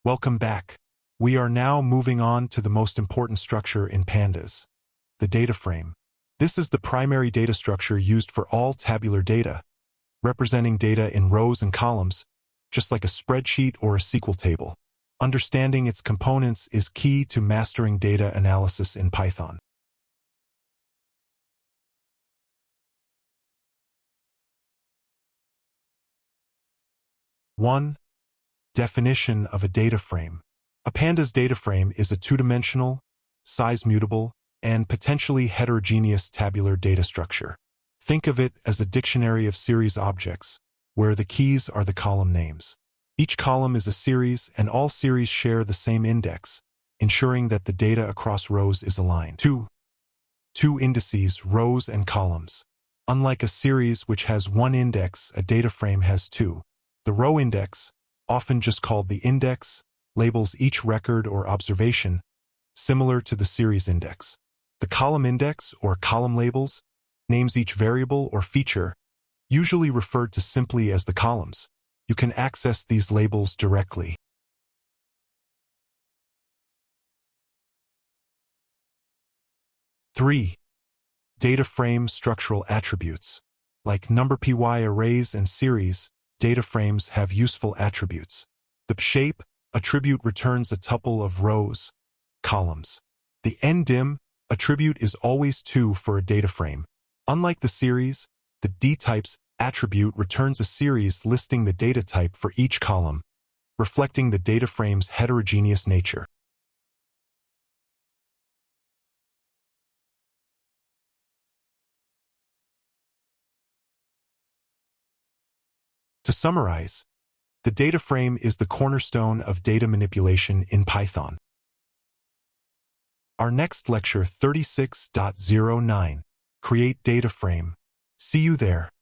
Welcome back. We are now moving on to the most important structure in Pandas, the data frame. This is the primary data structure used for all tabular data, representing data in rows and columns, just like a spreadsheet or a SQL table. Understanding its components is key to mastering data analysis in Python. One, definition of a data frame. A Pandas data frame is a two-dimensional, size-mutable, and potentially heterogeneous tabular data structure. Think of it as a dictionary of series objects, where the keys are the column names. Each column is a series, and all series share the same index, ensuring that the data across rows is aligned. Two indices, rows and columns. Unlike a series which has one index, a data frame has two. The row index, often just called the index, labels each record or observation, similar to the series index. The column index, or column labels, names each variable or feature, usually referred to simply as the columns. You can access these labels directly. Three, data frame structural attributes. Like NumPy arrays and series, data frames have useful attributes. The shape attribute returns a tuple of rows, columns. The ndim attribute is always 2 for a data frame. Unlike the series, the dtypes attribute returns a series listing the data type for each column, reflecting the data frame's heterogeneous nature. To summarize, the data frame is the cornerstone of data manipulation in Python. Our next lecture 36.09, Create Data Frame. See you there.